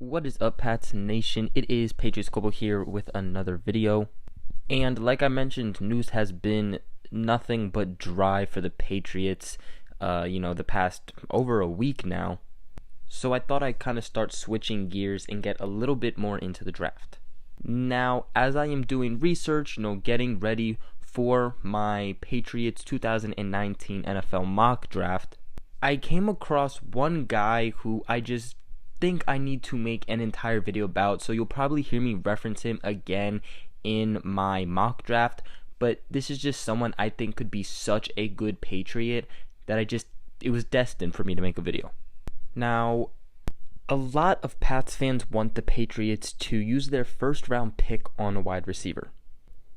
What is up, Pats Nation? It is Patriots Global here with another video. And like I mentioned, news has been nothing but dry for the Patriots, the past over a week now. So I thought I'd kind of start switching gears and get a little bit more into the draft. Now, as I am doing research, getting ready for my Patriots 2019 NFL mock draft, I came across one guy who I just think I need to make an entire video about, so you'll probably hear me reference him again in my mock draft, but this is just someone I think could be such a good Patriot that it was destined for me to make a video. Now, a lot of Pats fans want the Patriots to use their first round pick on a wide receiver.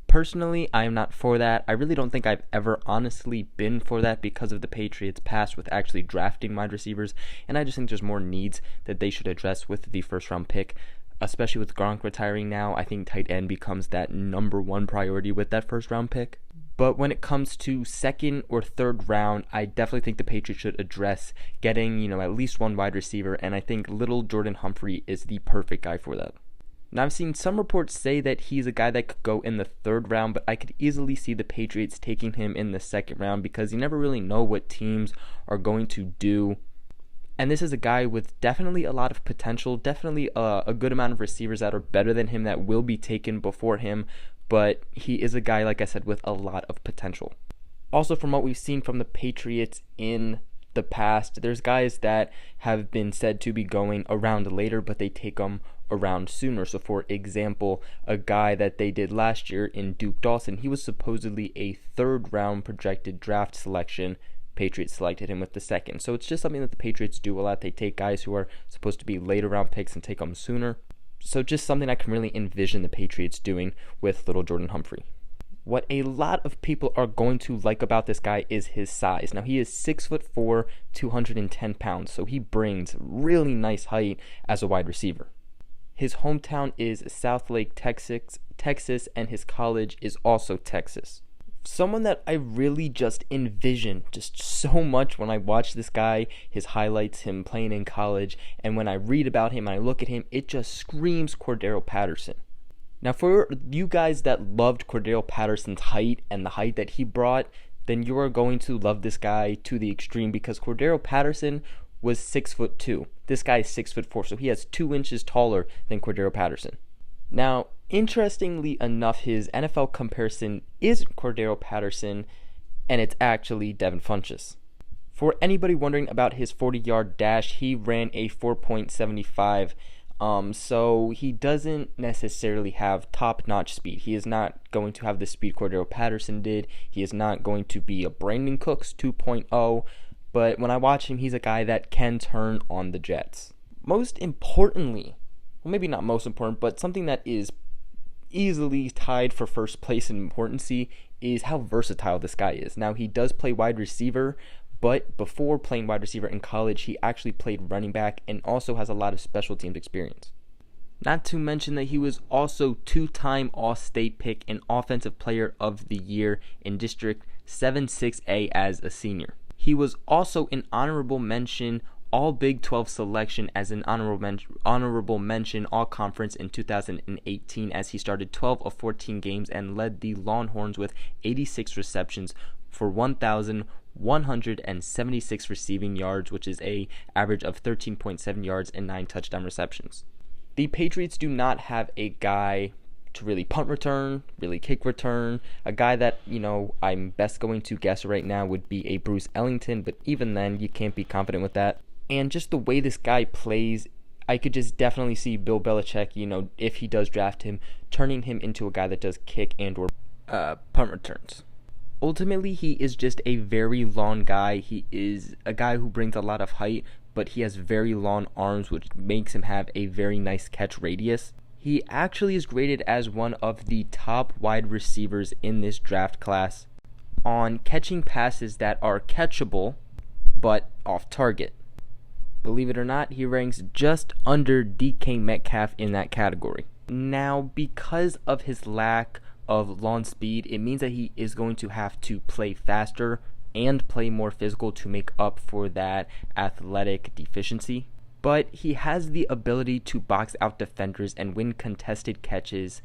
Personally, I am not for that. I really don't think I've ever honestly been for that because of the Patriots' past with actually drafting wide receivers, and I just think there's more needs that they should address with the first round pick, especially with Gronk retiring now. I think tight end becomes that number one priority with that first round pick. But when it comes to second or third round, I definitely think the Patriots should address getting, at least one wide receiver, and I think Lil Jordan Humphrey is the perfect guy for that. Now, I've seen some reports say that he's a guy that could go in the third round, but I could easily see the Patriots taking him in the second round because you never really know what teams are going to do. And this is a guy with definitely a lot of potential, definitely a good amount of receivers that are better than him that will be taken before him, but he is a guy, like I said, with a lot of potential. Also, from what we've seen from the Patriots in the past, there's guys that have been said to be going around later, but they take them around sooner. So for example, a guy that they did last year in Duke Dawson, he was supposedly a third round projected draft selection. Patriots selected him with the second. So it's just something that the Patriots do a lot. They take guys who are supposed to be later round picks and take them sooner. So just something I can really envision the Patriots doing with Lil Jordan Humphrey. What a lot of people are going to like about this guy is his size. Now, he is 6'4", 210 pounds, so he brings really nice height as a wide receiver. His hometown is Southlake, Texas, and his college is also Texas. Someone that I really just envision just so much when I watch this guy, his highlights, him playing in college, and when I read about him and I look at him, it just screams Cordero Patterson. Now, for you guys that loved Cordero Patterson's height and the height that he brought, then you are going to love this guy to the extreme because Cordero Patterson was 6'2". This guy is 6'4", so he has 2 inches taller than Cordero Patterson. Now, interestingly enough, his NFL comparison isn't Cordero Patterson, and it's actually Devin Funchess. For anybody wondering about his 40-yard dash, he ran a 4.75. So he doesn't necessarily have top-notch speed. He is not going to have the speed Cordero Patterson did. He is not going to be a Brandon Cooks 2.0. But when I watch him, he's a guy that can turn on the Jets. Most importantly, well, maybe not most important, but something that is easily tied for first place in importancy is how versatile this guy is. Now, he does play wide receiver, but before playing wide receiver in college, he actually played running back and also has a lot of special teams experience. Not to mention that he was also 2-time All-State pick and Offensive Player of the Year in District 7-6A as a senior. He was also an honorable mention All Big 12 selection as an honorable mention All Conference in 2018 as he started 12 of 14 games and led the Longhorns with 86 receptions for 1,176 receiving yards, which is a average of 13.7 yards and 9 touchdown receptions. The Patriots do not have a guy to really punt return, really kick return. A guy that, I'm best going to guess right now would be a Bruce Ellington, but even then, you can't be confident with that. And just the way this guy plays, I could just definitely see Bill Belichick, if he does draft him, turning him into a guy that does kick and or punt returns. Ultimately, he is just a very long guy. He is a guy who brings a lot of height, but he has very long arms, which makes him have a very nice catch radius. He actually is graded as one of the top wide receivers in this draft class on catching passes that are catchable, but off target. Believe it or not, he ranks just under DK Metcalf in that category. Now, because of his lack of lawn speed, it means that he is going to have to play faster and play more physical to make up for that athletic deficiency. but he has the ability to box out defenders and win contested catches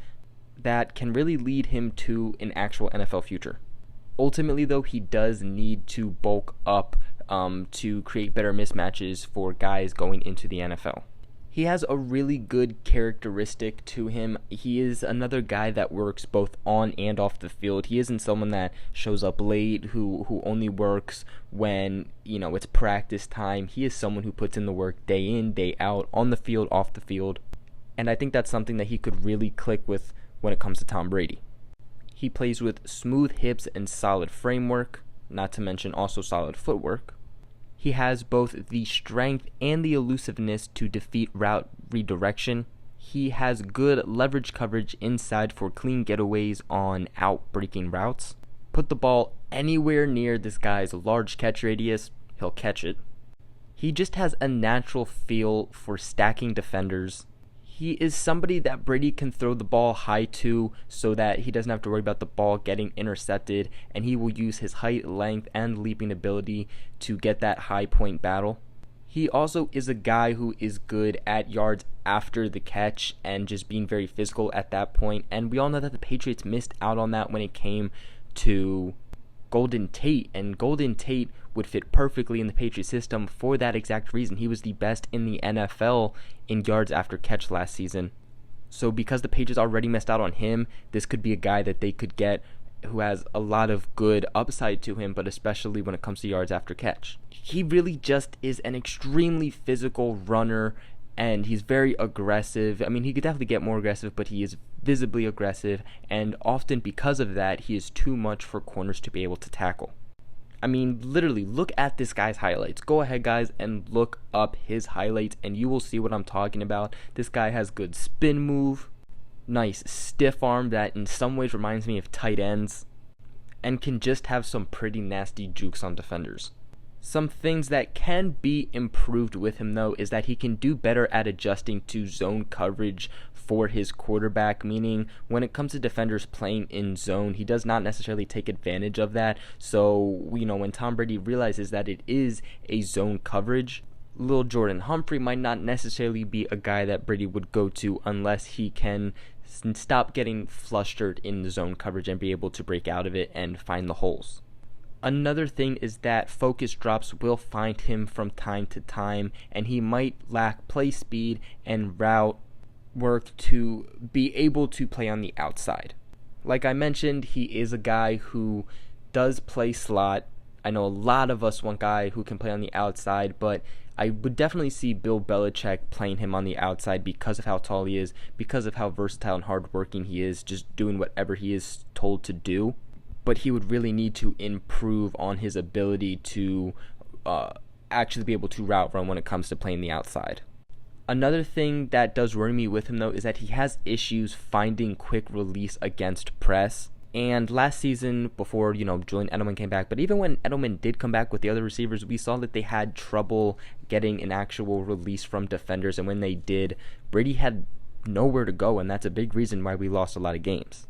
that can really lead him to an actual NFL future. Ultimately, though, he does need to bulk up to create better mismatches for guys going into the NFL. He has a really good characteristic to him. He is another guy that works both on and off the field. He isn't someone that shows up late, who only works when, it's practice time. He is someone who puts in the work day in, day out, on the field, off the field. And I think that's something that he could really click with when it comes to Tom Brady. He plays with smooth hips and solid framework, not to mention also solid footwork. He has both the strength and the elusiveness to defeat route redirection. He has good leverage coverage inside for clean getaways on out-breaking routes. Put the ball anywhere near this guy's large catch radius, he'll catch it. He just has a natural feel for stacking defenders. He is somebody that Brady can throw the ball high to so that he doesn't have to worry about the ball getting intercepted, and he will use his height, length, and leaping ability to get that high point battle. He also is a guy who is good at yards after the catch and just being very physical at that point, and we all know that the Patriots missed out on that when it came to Golden Tate, and Golden Tate would fit perfectly in the Patriot system for that exact reason. He was the best in the NFL in yards after catch last season. So because the Patriots already missed out on him, this could be a guy that they could get who has a lot of good upside to him, but especially when it comes to yards after catch. He really just is an extremely physical runner, and he's very aggressive. I mean, he could definitely get more aggressive, but he is visibly aggressive, and often because of that, he is too much for corners to be able to tackle. I mean, literally, look at this guy's highlights. Go ahead, guys, and look up his highlights, and you will see what I'm talking about. This guy has good spin move, nice stiff arm that in some ways reminds me of tight ends, and can just have some pretty nasty jukes on defenders. Some things that can be improved with him, though, is that he can do better at adjusting to zone coverage for his quarterback, meaning when it comes to defenders playing in zone, he does not necessarily take advantage of that. So, when Tom Brady realizes that it is a zone coverage, Lil Jordan Humphrey might not necessarily be a guy that Brady would go to unless he can stop getting flustered in the zone coverage and be able to break out of it and find the holes. Another thing is that focus drops will find him from time to time, and he might lack play speed and route work to be able to play on the outside. Like I mentioned, he is a guy who does play slot. I know a lot of us want a guy who can play on the outside, but I would definitely see Bill Belichick playing him on the outside because of how tall he is, because of how versatile and hardworking he is, just doing whatever he is told to do. But he would really need to improve on his ability to actually be able to route run when it comes to playing the outside. Another thing that does worry me with him, though, is that he has issues finding quick release against press. And last season, before, Julian Edelman came back, but even when Edelman did come back with the other receivers, we saw that they had trouble getting an actual release from defenders. And when they did, Brady had nowhere to go, and that's a big reason why we lost a lot of games.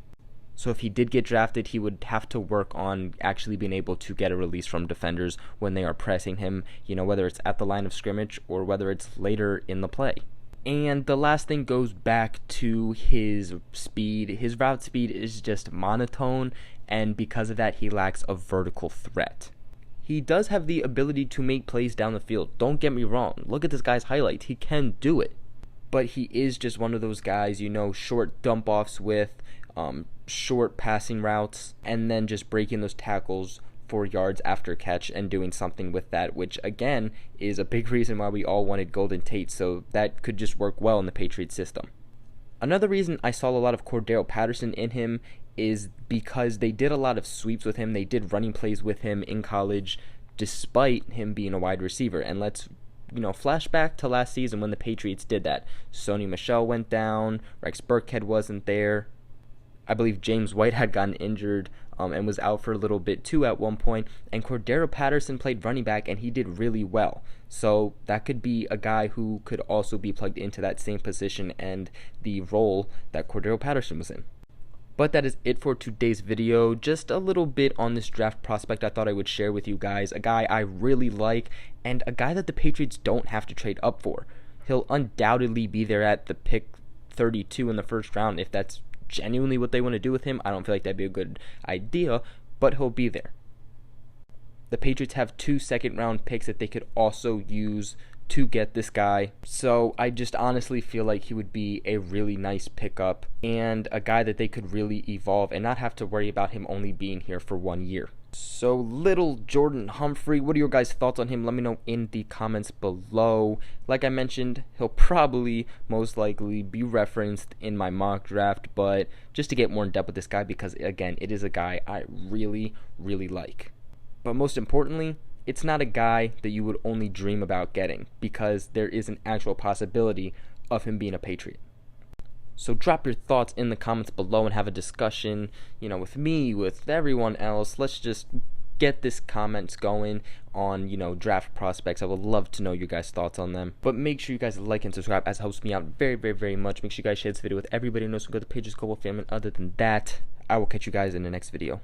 So if he did get drafted, he would have to work on actually being able to get a release from defenders when they are pressing him, whether it's at the line of scrimmage or whether it's later in the play. And the last thing goes back to his speed. His route speed is just monotone, and because of that, he lacks a vertical threat. He does have the ability to make plays down the field. Don't get me wrong. Look at this guy's highlights. He can do it. But he is just one of those guys, short dump-offs with short passing routes, and then just breaking those tackles for yards after catch and doing something with that, which again is a big reason why we all wanted Golden Tate, so that could just work well in the Patriots system. Another reason I saw a lot of Cordero Patterson in him is because they did a lot of sweeps with him. They did running plays with him in college despite him being a wide receiver. And let's flashback to last season when the Patriots did that. Sony Michel went down, Rex Burkhead wasn't there. I believe James White had gotten injured and was out for a little bit too at one point, and Cordero Patterson played running back, and he did really well. So that could be a guy who could also be plugged into that same position and the role that Cordero Patterson was in. But that is it for today's video. Just a little bit on this draft prospect I thought I would share with you guys. A guy I really like, and a guy that the Patriots don't have to trade up for. He'll undoubtedly be there at the pick 32 in the first round if that's genuinely what they want to do with him. I don't feel like that'd be a good idea, but he'll be there. The Patriots have 2 second-round picks that they could also use to get this guy. So I just honestly feel like he would be a really nice pickup and a guy that they could really evolve and not have to worry about him only being here for 1 year. So Lil Jordan Humphrey, what are your guys' thoughts on him? Let me know in the comments below. Like I mentioned, he'll probably most likely be referenced in my mock draft, but just to get more in depth with this guy, because again, it is a guy I really, really like. But most importantly, it's not a guy that you would only dream about getting, because there is an actual possibility of him being a Patriot. So drop your thoughts in the comments below and have a discussion, with me, with everyone else. Let's just get this comments going on, draft prospects. I would love to know your guys' thoughts on them. But make sure you guys like and subscribe, as it helps me out very, very, very much. Make sure you guys share this video with everybody who knows who got the Patriots Global fam. And other than that, I will catch you guys in the next video.